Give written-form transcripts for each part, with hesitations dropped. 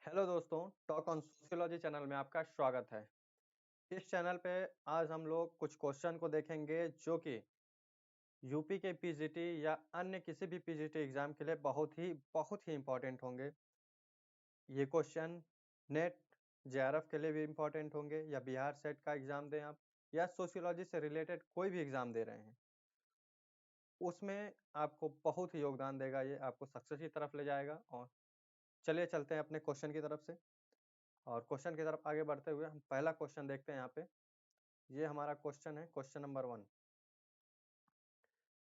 Hello दोस्तों, talk on sociology channel में आपका स्वागत है। इस चैनल पे आज हम लोग कुछ क्वेश्चन को देखेंगे जो कि यूपी के पीजीटी या अन्य किसी भी पीजीटी एग्जाम के लिए बहुत ही इम्पोर्टेंट होंगे। ये क्वेश्चन नेट जेआरएफ के लिए भी इम्पोर्टेंट होंगे या बिहार सेट का एग्जाम दें आप या सोशियोलॉजी से रिलेटेड कोई भी एग्जाम दे रहे हैं, उसमें आपको बहुत ही योगदान देगा। ये आपको सक्सेस की तरफ ले जाएगा। और चलिए चलते हैं अपने क्वेश्चन की तरफ से। और क्वेश्चन की तरफ आगे बढ़ते हुए हम पहला क्वेश्चन देखते हैं यहाँ पे। ये हमारा क्वेश्चन है, क्वेश्चन नंबर 1।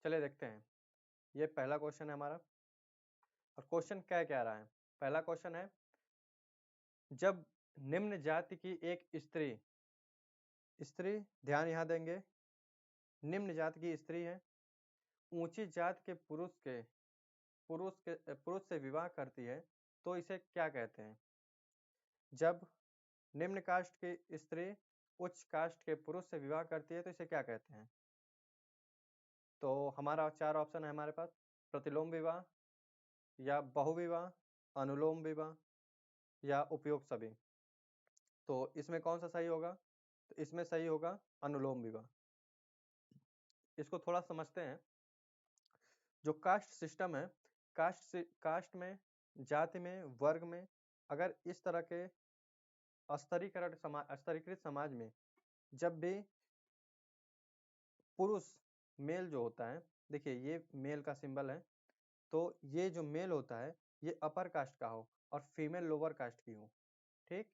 चलिए देखते हैं। ये पहला क्वेश्चन है हमारा। और क्वेश्चन क्या कह रहा है? पहला क्वेश्चन है, जब निम्न जाति की एक स्त्री स्त्री ध्यान यहाँ देंगे, निम्न जाति की स्त्री है, ऊंची जाति के पुरुष से विवाह करती है तो इसे क्या कहते हैं? जब निम्न कास्ट की स्त्री उच्च कास्ट के पुरुष से विवाह करती है तो इसे क्या कहते हैं? तो हमारा 4 ऑप्शन है हमारे पास। प्रतिलोम विवाह या बहुविवाह, अनुलोम विवाह या उपयोग सभी। तो इसमें कौन सा सही होगा? तो इसमें सही होगा अनुलोम विवाह। इसको थोड़ा समझते हैं। जो कास्ट सिस्टम है, कास्ट में, जाति में, वर्ग में, अगर इस तरह के स्तरीकृत समाज में जब भी पुरुष मेल जो होता है, देखिए ये मेल का सिंबल है, तो ये जो मेल होता है ये अपर कास्ट का हो और फीमेल लोअर कास्ट की हो। ठीक,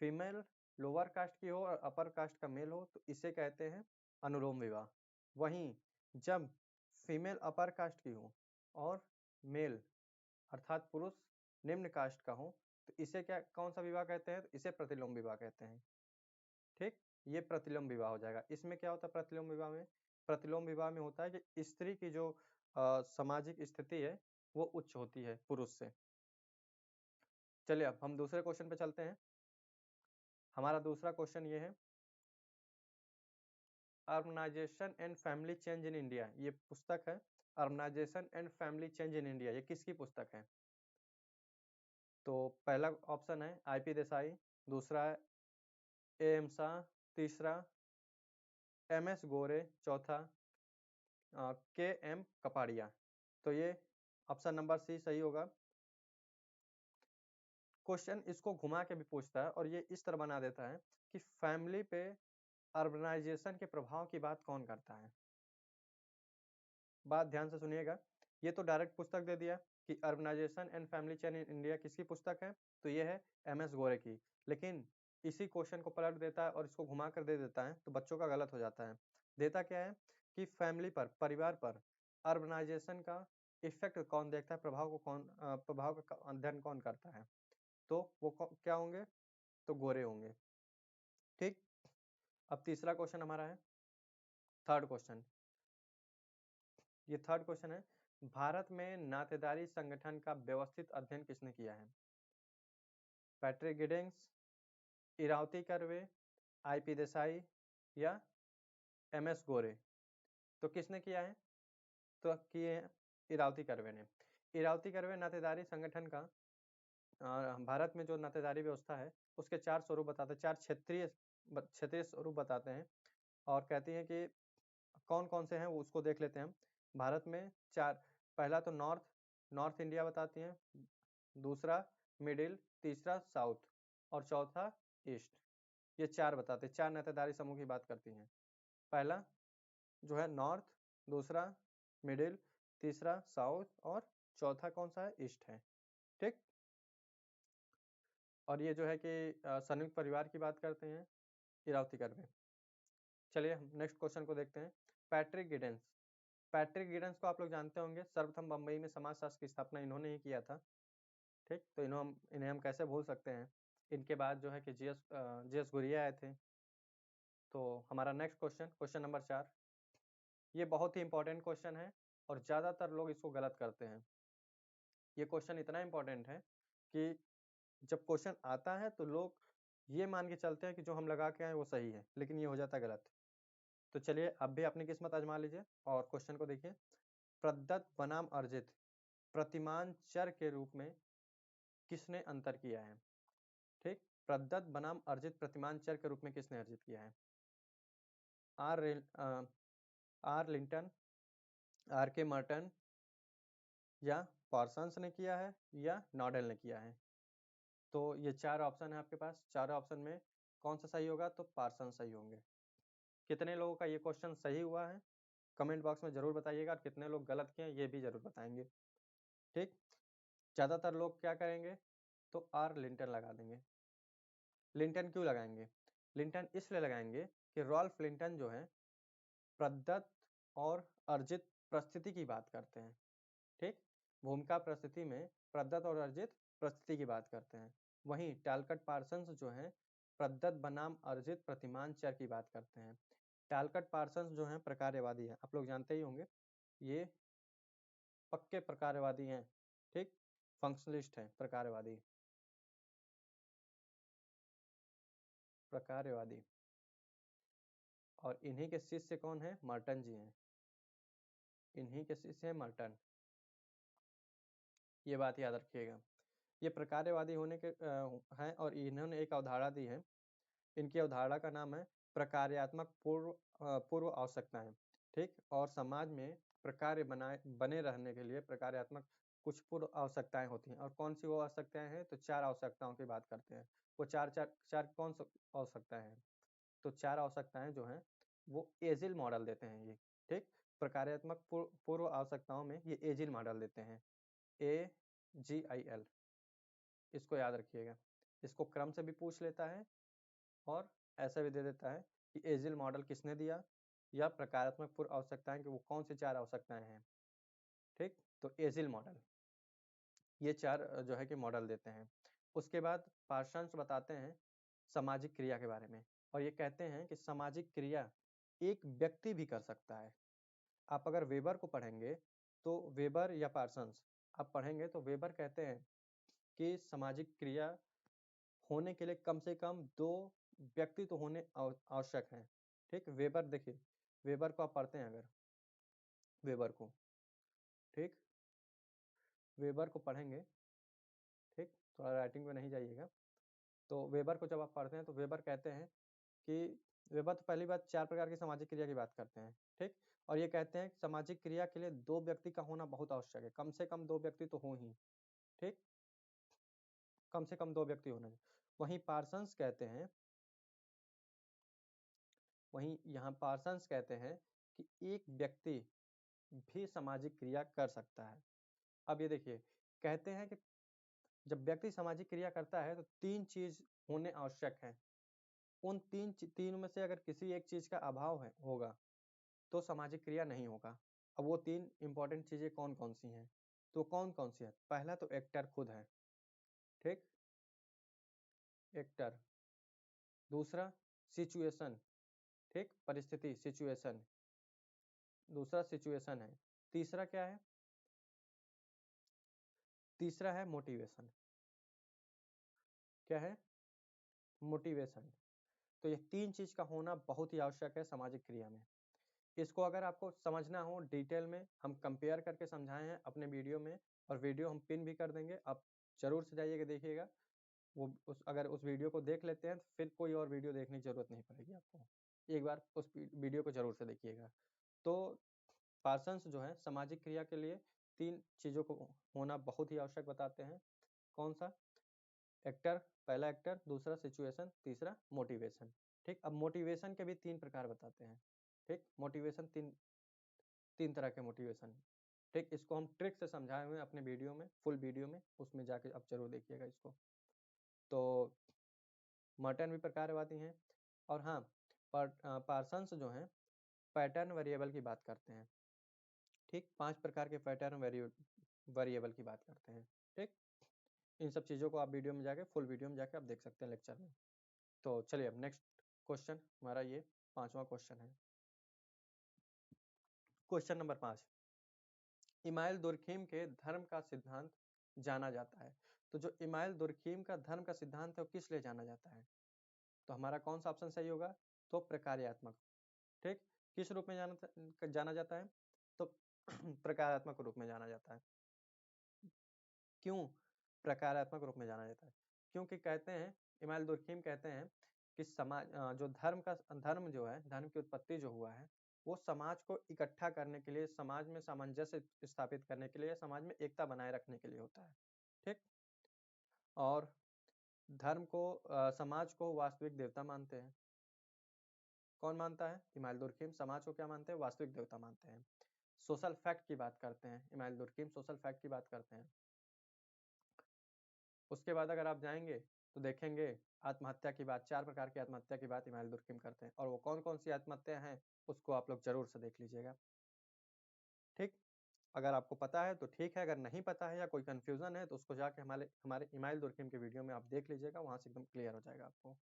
फीमेल लोअर कास्ट की हो और अपर कास्ट का मेल हो तो इसे कहते हैं अनुलोम विवाह। वहीं जब फीमेल अपर कास्ट की हो और मेल अर्थात पुरुष निम्न कास्ट का हो तो इसे कौन सा विवाह कहते हैं? तो इसे प्रतिलोम विवाह कहते हैं। ठीक, ये प्रतिलोम विवाह हो जाएगा। इसमें क्या होता है प्रतिलोम विवाह में? प्रतिलोम विवाह में होता है कि स्त्री की जो सामाजिक स्थिति है वो उच्च होती है पुरुष से। चलिए अब हम दूसरे क्वेश्चन पे चलते हैं। हमारा दूसरा क्वेश्चन ये है, urbanisation and family change in India. ये पुस्तक है urbanisation and family change in India. ये किसकी पुस्तक है? तो पहला ऑप्शन है आईपी देसाई, दूसरा है एम शाह, तीसरा एमएस गोरे, चौथा के एम कपाड़िया। तो ये ऑप्शन नंबर सी सही होगा। क्वेश्चन इसको घुमा के भी पूछता है और ये इस तरह बना देता है कि फैमिली पे अर्बनाइजेशन के प्रभाव की बात कौन करता है। बात ध्यान से सुनिएगा। ये तो डायरेक्ट पुस्तक दे दिया कि urbanisation and family change in India किसकी पुस्तक है, तो ये है एमएस गोरे की। लेकिन इसी क्वेश्चन को पलट देता है और इसको घुमा कर दे देता है तो बच्चों का गलत हो जाता है। देता क्या है कि फैमिली पर, परिवार पर अर्बनाइजेशन का इफेक्ट कौन देखता है, प्रभाव का अध्ययन कौन करता है, तो वो क्या होंगे? तो गोरे होंगे। ठीक, अब तीसरा क्वेश्चन हमारा है, थर्ड क्वेश्चन। ये थर्ड क्वेश्चन है, भारत में नातेदारी संगठन का व्यवस्थित अध्ययन किसने किया है? Patrick Giddings, Irawati Karve, IP Desai या एमएस गोरे। तो किसने किया है? तो किए हैं इरावती कर्वे ने। इरावती कर्वे नातेदारी संगठन का भारत में जो नातेदारी व्यवस्था है उसके 4 स्वरूप बताते हैं, 4 क्षेत्रीय स्वरूप बताते हैं और कहती हैं कि कौन कौन से हैं वो उसको देख लेते हैं हम। भारत में 4, पहला तो नॉर्थ इंडिया बताती हैं, दूसरा मिडिल, तीसरा साउथ और चौथा ईस्ट। ये 4 बताते हैं, 4 नातेदारी समूह की बात करती हैं। पहला जो है नॉर्थ, दूसरा मिडिल, तीसरा साउथ और चौथा कौन सा है? ईस्ट है। ठीक, और ये जो है कि संयुक्त परिवार की बात करते हैं इरावती कर्वे। चलिए हम नेक्स्ट क्वेश्चन को देखते हैं। Patrick Giddens. पैट्रिक गिडेंस को आप लोग जानते होंगे, सर्वप्रथम बम्बई में समाजशास्त्र की स्थापना इन्होंने ही किया था। ठीक, तो इन्हें हम कैसे भूल सकते हैं। इनके बाद जो है कि जीएस गुरिया आए थे। तो हमारा नेक्स्ट क्वेश्चन, क्वेश्चन नंबर 4। ये बहुत ही इंपॉर्टेंट क्वेश्चन है और ज़्यादातर लोग इसको गलत करते हैं। ये क्वेश्चन इतना इंपॉर्टेंट है कि जब क्वेश्चन आता है तो लोग ये मान के चलते हैं कि जो हम लगा के आए वो सही है, लेकिन ये हो जाता है गलत। तो चलिए अब भी अपनी किस्मत आजमा लीजिए और क्वेश्चन को देखिए। प्रदत्त बनाम अर्जित प्रतिमान चर के रूप में किसने अंतर किया है? ठीक, प्रदत्त बनाम अर्जित प्रतिमान चर के रूप में किसने अर्जित किया है? आर लिंटन, आर के मर्टन, या पार्सन्स ने किया है, या नॉडेल ने किया है? तो ये 4 ऑप्शन है आपके पास। चारों ऑप्शन में कौन सा सही होगा? तो पार्सन सही होंगे। कितने लोगों का ये क्वेश्चन सही हुआ है कमेंट बॉक्स में जरूर बताइएगा, और कितने लोग गलत किए ये भी जरूर बताएंगे। ठीक, ज़्यादातर लोग क्या करेंगे? तो आर लिंटन लगा देंगे। लिंटन क्यों लगाएंगे? लिंटन इसलिए लगाएंगे कि रॉल्फ लिंटन जो है प्रदत्त और अर्जित परिस्थिति की बात करते हैं। ठीक, भूमिका परिस्थिति में प्रदत्त और अर्जित परिस्थिति की बात करते हैं। वहीं टैलकट पार्सन्स जो है प्रदत्त बनाम अर्जित प्रतिमान चर की बात करते हैं। टैलकट पार्सन्स जो हैं प्रकार्यवादी हैं, आप लोग जानते ही होंगे, ये पक्के प्रकार्यवादी हैं। ठीक, फंक्शनलिस्ट हैं, प्रकार्यवादी, प्रकार्यवादी। और इन्हीं के शिष्य कौन है? मर्टन जी हैं। इन्हीं के शिष्य हैं मर्टन, ये बात याद रखिएगा। ये प्रकार्यवादी होने के हैं, और इन्होंने एक अवधारणा दी है। इनकी अवधारणा का नाम है प्रकार्यात्मक पूर्व आवश्यकताएं। ठीक, और समाज में प्रकार्य बने रहने के लिए प्रकार्यात्मक कुछ पूर्व आवश्यकताएं होती हैं। और कौन सी वो आवश्यकताएं हैं? तो 4 आवश्यकताओं की बात करते हैं। वो चार चार चार कौन सी आवश्यकताएं हैं? तो 4 आवश्यकताएं जो हैं वो एजिल मॉडल देते हैं ये। ठीक, प्रकार्यात्मक पूर्व आवश्यकताओं में ये एजिल मॉडल देते हैं, AGIL। इसको याद रखिएगा। इसको क्रम से भी पूछ लेता है, और ऐसा भी दे देता है कि एजिल मॉडल किसने दिया, या प्रकारात्मक पूर्व आवश्यकताएं कि वो कौन सी 4 आवश्यकताएं हैं। ठीक, तो एजिल मॉडल, ये 4 जो है कि मॉडल देते हैं। उसके बाद पार्सन्स बताते हैं सामाजिक क्रिया के बारे में, और ये कहते हैं कि सामाजिक क्रिया एक व्यक्ति भी कर सकता है। आप अगर वेबर को पढ़ेंगे, तो वेबर या पार्सन्स आप पढ़ेंगे तो वेबर कहते हैं कि सामाजिक क्रिया होने के लिए कम से कम 2 व्यक्ति तो होने आवश्यक हैं। ठीक, वेबर देखिए, वेबर को आप पढ़ते हैं अगर, वेबर को, ठीक, वेबर को पढ़ेंगे, ठीक, थोड़ा राइटिंग में नहीं जाइएगा। तो वेबर को जब आप पढ़ते हैं तो वेबर कहते हैं कि वेबर तो पहली बात 4 प्रकार की सामाजिक क्रिया की बात करते हैं। ठीक, और ये कहते हैं कि सामाजिक क्रिया के लिए 2 व्यक्ति का होना बहुत आवश्यक है, कम से कम 2 व्यक्ति तो हो ही। ठीक, कम से कम 2 व्यक्ति होना चाहिए। वहीं पार्सन्स कहते हैं, वहीं यहाँ पार्सन्स कहते हैं कि एक व्यक्ति भी सामाजिक क्रिया कर सकता है। अब ये देखिए, कहते हैं कि जब व्यक्ति सामाजिक क्रिया करता है तो 3 चीज होने आवश्यक हैं। उन तीन में से अगर किसी एक चीज का अभाव है होगा तो सामाजिक क्रिया नहीं होगा। अब वो 3 इंपॉर्टेंट चीजें कौन कौन सी हैं? तो कौन कौन सी है? पहला तो एक्टर खुद है। ठीक, एक्टर। दूसरा सिचुएशन, ठीक, परिस्थिति, सिचुएशन, दूसरा सिचुएशन है। तीसरा क्या है? तीसरा है मोटिवेशन। क्या है? मोटिवेशन। तो ये 3 चीज का होना बहुत ही आवश्यक है सामाजिक क्रिया में। इसको अगर आपको समझना हो डिटेल में, हम कंपेयर करके समझाए हैं अपने वीडियो में, और वीडियो हम पिन भी कर देंगे, आप जरूर से जाइएगा देखिएगा। वो अगर उस वीडियो को देख लेते हैं तो फिर कोई और वीडियो देखने की जरूरत नहीं पड़ेगी आपको। एक बार उस वीडियो को जरूर से देखिएगा। तो पार्सन्स जो है सामाजिक क्रिया के लिए 3 चीजों को होना बहुत ही आवश्यक बताते हैं। कौन सा? एक्टर, पहला एक्टर, दूसरा सिचुएशन, तीसरा मोटिवेशन। ठीक, अब मोटिवेशन के भी 3 प्रकार बताते हैं। ठीक, मोटिवेशन तीन तरह के मोटिवेशन। ठीक, इसको हम ट्रिक से समझाए हुए हैं अपने वीडियो में, फुल वीडियो में, उसमें जाके आप जरूर देखिएगा इसको। तो मर्टन भी प्रकारवादी हैं, और हाँ, पार्सन्स जो हैं पैटर्न वेरिएबल की बात करते हैं। ठीक, 5 प्रकार के पैटर्न वेरिएबल की बात करते हैं। ठीक, इन सब चीज़ों को आप वीडियो में जाके, फुल वीडियो में जाके आप देख सकते हैं लेक्चर में। तो चलिए अब नेक्स्ट क्वेश्चन हमारा ये 5वां क्वेश्चन है। क्वेश्चन नंबर 5, इमाइल दुर्खीम के धर्म का सिद्धांत जाना जाता है। तो जो इमाइल दुर्खीम का धर्म का सिद्धांत है वो किस लिए जाना जाता है? तो हमारा कौन सा ऑप्शन सही होगा? तो प्रकार्यात्मक। ठीक, किस रूप में जाना जाता है? तो प्रकारात्मक रूप में जाना जाता है। क्यों? प्रकारात्मक रूप में जाना जाता है। क्योंकि कहते हैं, इमाम दुर्खीम कहते हैं कि समाज जो धर्म जो है, धर्म की उत्पत्ति जो हुआ है, वो समाज को इकट्ठा करने के लिए, समाज में सामंजस्य स्थापित करने के लिए, समाज में एकता बनाए रखने के लिए होता है। ठीक। और धर्म को समाज को वास्तविक देवता मानते हैं। कौन मानता है? इमाम दुर्खीम समाज को क्या मानते हैं? वास्तविक देवता मानते हैं। सोशल फैक्ट की बात करते हैं, इमाम दुर्खीम सोशल फैक्ट की बात करते हैं। उसके बाद अगर आप जाएंगे तो देखेंगे आत्महत्या की बात, 4 प्रकार की आत्महत्या की बात इमाम दुर्खीम करते हैं, और वो कौन कौन सी आत्महत्या हैं उसको आप लोग जरूर से देख लीजिएगा। ठीक। अगर आपको पता है तो ठीक है, अगर नहीं पता है या कोई कंफ्यूजन है तो उसको जाके हमारे इमाम दुर्खीम के वीडियो में आप देख लीजिएगा, वहां से एकदम क्लियर हो जाएगा आपको।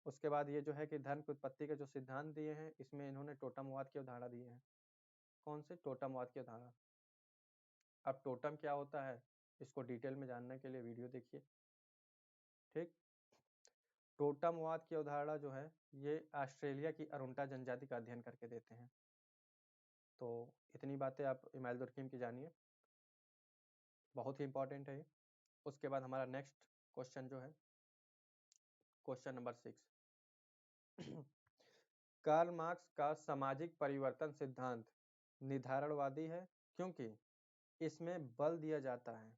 उसके बाद ये जो है कि धर्म की उत्पत्ति के जो सिद्धांत दिए हैं, इसमें इन्होंने टोटमवाद की अवधारणा दी है। कौन से? टोटमवाद की अवधारणा। अब टोटम क्या होता है इसको डिटेल में जानने के लिए वीडियो देखिए। ठीक। टोटमवाद की अवधारणा जो है ये ऑस्ट्रेलिया की अरुंटा जनजाति का अध्ययन करके देते हैं। तो इतनी बातें आप इमाम दुर्खीम की जानिए, बहुत ही इंपॉर्टेंट है। उसके बाद हमारा नेक्स्ट क्वेश्चन जो है क्वेश्चन नंबर 6। कार्ल मार्क्स का सामाजिक परिवर्तन सिद्धांत निर्धारणवादी है क्योंकि इसमें बल दिया जाता है।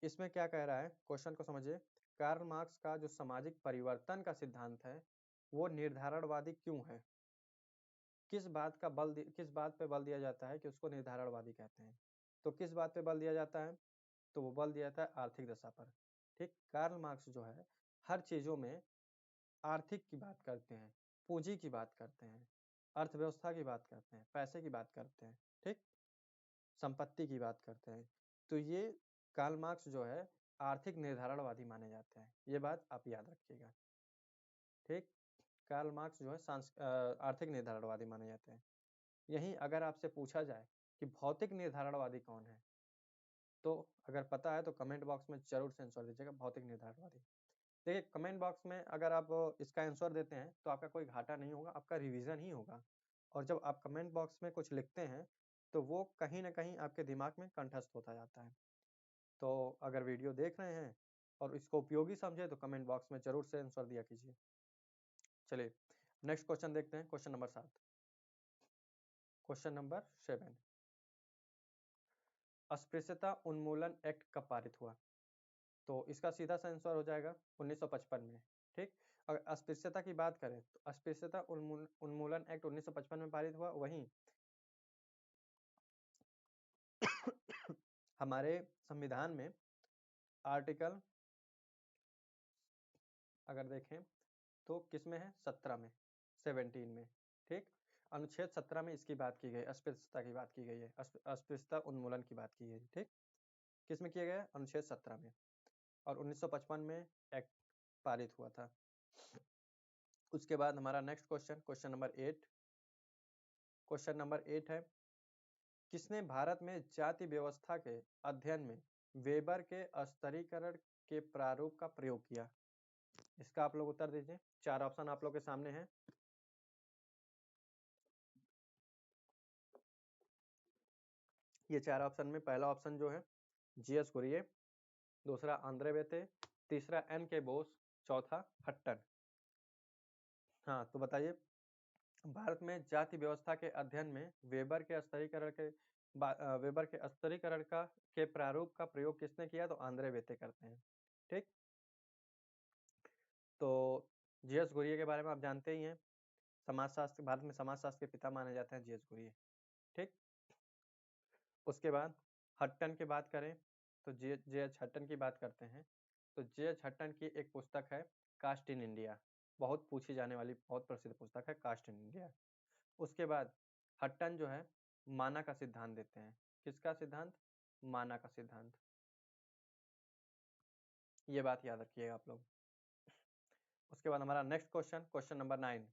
इसमें क्या कह रहा है, क्वेश्चन को समझिए। कार्ल मार्क्स का जो सामाजिक परिवर्तन का सिद्धांत है वो निर्धारणवादी क्यों है? किस बात पे बल दिया जाता है कि उसको निर्धारणवादी कहते हैं? तो किस बात पे बल दिया जाता है? तो वो बल दिया जाता है आर्थिक दशा पर। ठीक। कार्ल मार्क्स जो है हर चीजों में आर्थिक की बात करते हैं, पूंजी की बात करते हैं, अर्थव्यवस्था की बात करते हैं, पैसे की बात करते हैं। ठीक। संपत्ति की बात करते हैं। तो ये कार्ल मार्क्स जो है आर्थिक निर्धारणवादी माने जाते हैं, ये बात आप याद रखिएगा। ठीक। कार्ल मार्क्स जो है आर्थिक निर्धारणवादी माने जाते हैं। यही अगर आपसे पूछा जाए कि भौतिक निर्धारणवादी कौन है, तो अगर पता है तो कमेंट बॉक्स में जरूर से आंसर दीजिएगा, भौतिक निर्धारणवादी। देखिए कमेंट बॉक्स में अगर आप इसका आंसर देते हैं तो आपका कोई घाटा नहीं होगा, आपका रिवीजन ही होगा। और जब आप कमेंट बॉक्स में कुछ लिखते हैं तो वो कहीं ना कहीं आपके दिमाग में कंठस्थ होता जाता है। तो अगर वीडियो देख रहे हैं और इसको उपयोगी समझे तो कमेंट बॉक्स में जरूर से आंसर दिया कीजिए। चलिए नेक्स्ट क्वेश्चन देखते हैं, क्वेश्चन नंबर 7। क्वेश्चन नंबर 7, अस्पृश्यता उन्मूलन एक्ट कब पारित हुआ? तो इसका सीधा सा आंसर हो जाएगा 1955 में। ठीक। अगर अस्पृश्यता की बात करें तो अस्पृश्यता उन्मूलन एक्ट 1955 में पारित हुआ। वहीं हमारे संविधान में आर्टिकल अगर देखें तो किसमें है? 17 में, 17 में। ठीक। अनुच्छेद 17 में इसकी बात की गई, अस्पृश्यता की बात की गई है, अस्पृश्यता उन्मूलन की बात की गई। ठीक। किसमें किया गया? अनुच्छेद 17 में। और 1955 में एक्ट पारित हुआ था। उसके बाद हमारा next question, question number 8। Question number 8 है, किसने भारत में जाति व्यवस्था के अध्ययन में वेबर के स्तरीकरण के प्रारूप का प्रयोग किया? इसका आप लोग उत्तर दीजिए। 4 ऑप्शन आप लोग के सामने हैं। ये 4 ऑप्शन में पहला ऑप्शन जो है जीएस कुरिये, दूसरा आंद्रे बेते, तीसरा एन के बोस, चौथा हट्टन। हाँ तो बताइए, भारत में जाति व्यवस्था के अध्ययन में वेबर के स्तरीकरण के प्रारूप का प्रयोग किसने किया? तो आंद्रे बेते करते हैं। ठीक। तो जीएस कुरिये के बारे में आप जानते ही हैं, समाजशास्त्र, भारत में समाजशास्त्र के पिता माने जाते हैं जीएस कुरिये। ठीक। उसके बाद हट्टन की बात करें तो जे.एच. हट्टन की बात करते हैं तो जे.एच. हट्टन की एक पुस्तक है कास्ट इन इंडिया, बहुत पूछी जाने वाली बहुत प्रसिद्ध पुस्तक है कास्ट इन इंडिया। उसके बाद हट्टन जो है माना का सिद्धांत देते हैं। किसका सिद्धांत? माना का सिद्धांत। ये बात याद रखिएगा आप लोग। उसके बाद हमारा next question, question number 9।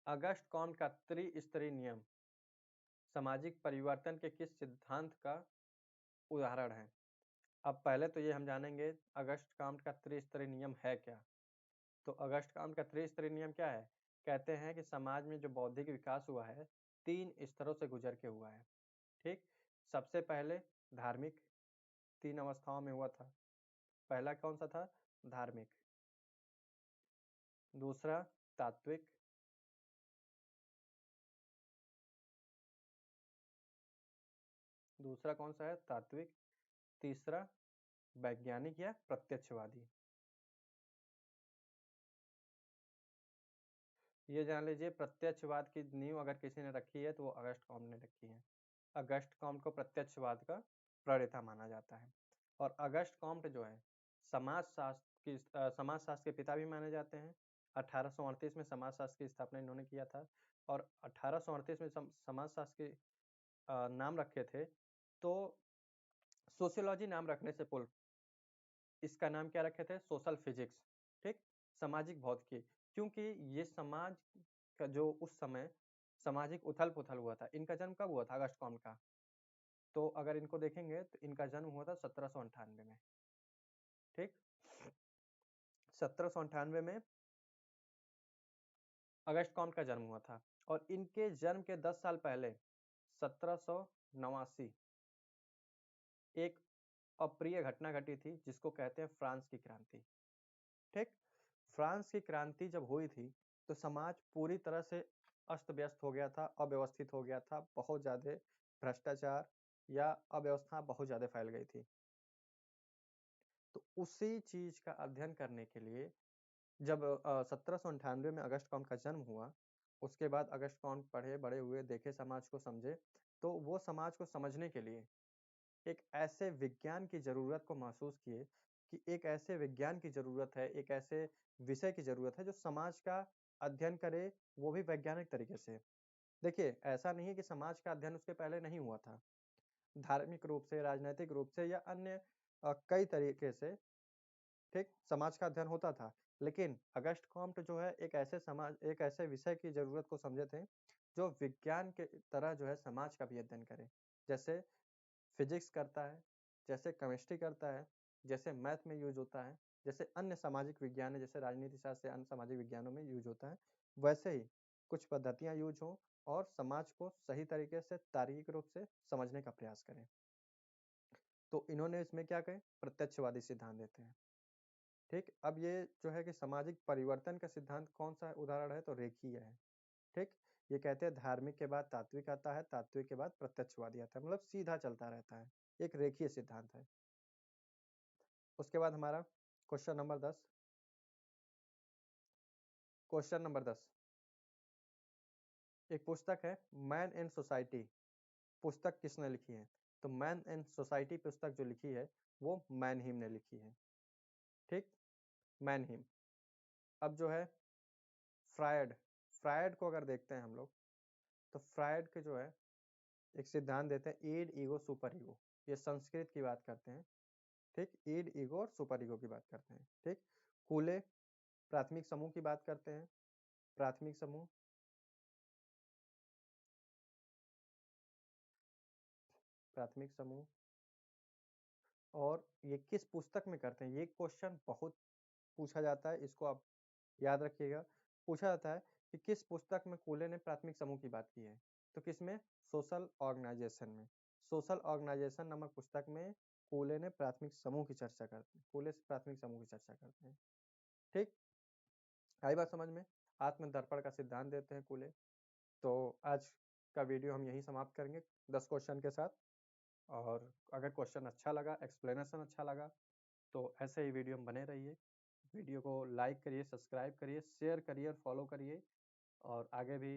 August Comte का त्रिस्तरीय नियम सामाजिक परिवर्तन के किस सिद्धांत का उदाहरण है? अब पहले तो ये हम जानेंगे अगस्ट कॉम्ट का त्रिस्तरीय नियम है क्या। तो अगस्ट कॉम्ट का त्रिस्तरीय नियम क्या है? कहते हैं कि समाज में जो बौद्धिक विकास हुआ है 3 स्तरों से गुजर के हुआ है। ठीक। सबसे पहले धार्मिक 3 अवस्थाओं में हुआ था। पहला कौन सा था? धार्मिक। दूसरा तात्विक। दूसरा कौन सा है? तात्विक। तीसरा वैज्ञानिक या प्रत्यक्षवादी। ये जान लीजिए, प्रत्यक्षवाद की नींव अगर किसी ने रखी है तो वो अगस्ट कॉम्ट ने रखी है। अगस्ट कॉम्ट को प्रत्यक्षवाद का प्रणेता माना जाता है। और अगस्ट कॉम्ट जो है समाजशास्त्र के पिता भी माने जाते हैं। 1838 में समाजशास्त्र की स्थापना इन्होंने किया था। और 1838 में समाजशास्त्र के नाम रखे थे तो सोशियोलॉजी नाम रखने से पूर्व इसका नाम क्या रखे थे? Social physics. ठीक, सामाजिक भौतिकी। क्योंकि ये समाज का जो उस समय सामाजिक उथल पुथल हुआ था। इनका जन्म कब हुआ था अगस्ट कॉम्ट का? तो अगर इनको देखेंगे तो इनका जन्म हुआ था 1798 में। ठीक, 1798 में अगस्ट कॉम्ट का जन्म हुआ था। और इनके जन्म के 10 साल पहले 1789 एक अप्रिय घटना घटी थी जिसको कहते हैं फ्रांस की क्रांति। ठीक, फ्रांस की क्रांति जब हुई थी तो समाज पूरी तरह से अस्त व्यस्त हो गया था, अव्यवस्थित हो गया था। बहुत ज्यादा भ्रष्टाचार या अव्यवस्था बहुत ज्यादा फैल गई थी। तो उसी चीज का अध्ययन करने के लिए जब 1798 में अगस्ट कॉम्ट का जन्म हुआ, उसके बाद अगस्ट कॉम्ट पढ़े बड़े हुए, देखे समाज को, समझे। तो वो समाज को समझने के लिए एक ऐसे विज्ञान की जरूरत को महसूस किए कि एक ऐसे विज्ञान की जरूरत है, एक ऐसे विषय की जरूरत है जो समाज का अध्ययन करे, वो भी वैज्ञानिक तरीके से। देखिए, ऐसा नहीं है कि समाज का अध्ययन उसके पहले नहीं हुआ था। धार्मिक रूप से, राजनीतिक रूप से या अन्य कई तरीके से, ठीक, समाज का अध्ययन होता था। लेकिन अगस्ट कॉम्ट जो है एक ऐसे विषय की जरूरत को समझे थे जो विज्ञान के तरह जो है समाज का भी अध्ययन करे। जैसे फिजिक्स करता है, जैसे केमिस्ट्री करता है, जैसे मैथ में यूज होता है, जैसे अन्य सामाजिक विज्ञान है, जैसे राजनीति शास्त्र से अन्य सामाजिक विज्ञानों में यूज होता है, वैसे ही कुछ पद्धतियां यूज हों और समाज को सही तरीके से तार्किक रूप से समझने का प्रयास करें। तो इन्होंने इसमें क्या कहे? प्रत्यक्षवादी सिद्धांत देते हैं। ठीक, अब ये जो है कि सामाजिक परिवर्तन का सिद्धांत कौन सा उदाहरण है? तो रेखीय है। ठीक, ये कहते हैं धार्मिक के बाद तात्विक आता है, तात्विक के बाद प्रत्यक्षवादी आता है, मतलब सीधा चलता रहता है, एक रेखीय सिद्धांत है। उसके बाद हमारा क्वेश्चन नंबर 10। क्वेश्चन नंबर 10 एक पुस्तक है मैन एंड सोसाइटी। पुस्तक किसने लिखी है? तो मैन एंड सोसाइटी पुस्तक जो लिखी है वो मैनहीम ने लिखी है। ठीक, मैनहीम। अब जो है फ्रायड, फ्रायड को अगर देखते हैं हम लोग तो फ्रायड के जो है एक सिद्धांत देते हैं ईड, ईगो, सुपर ईगो। ये संस्कृत की बात करते हैं। ठीक, ईड, ईगो और सुपर ईगो की बात करते हैं। ठीक, कूले प्राथमिक समूह की बात करते हैं। प्राथमिक समूह, प्राथमिक समूह। और ये किस पुस्तक में करते हैं? ये क्वेश्चन बहुत पूछा जाता है, इसको आप याद रखिएगा। पूछा जाता है कि किस पुस्तक में कूले ने प्राथमिक समूह की बात की है? तो किसमें? सोशल ऑर्गेनाइजेशन में। सोशल ऑर्गेनाइजेशन नामक पुस्तक में कूले ने प्राथमिक समूह की चर्चा करते हैं, कूले से प्राथमिक समूह की चर्चा करते हैं। ठीक, आई बात समझ में? आत्मदर्पण का सिद्धांत देते हैं कूले। तो आज का वीडियो हम यही समाप्त करेंगे 10 क्वेश्चन के साथ। और अगर क्वेश्चन अच्छा लगा, एक्सप्लेनेशन अच्छा लगा, तो ऐसे ही वीडियो में बने रहिए। वीडियो को लाइक करिए, सब्सक्राइब करिए, शेयर करिए और फॉलो करिए। और आगे भी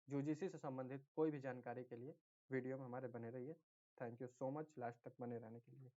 यूजीसी से संबंधित कोई भी जानकारी के लिए वीडियो में हमारे बने रहिए। Thank you so much last तक बने रहने के लिए।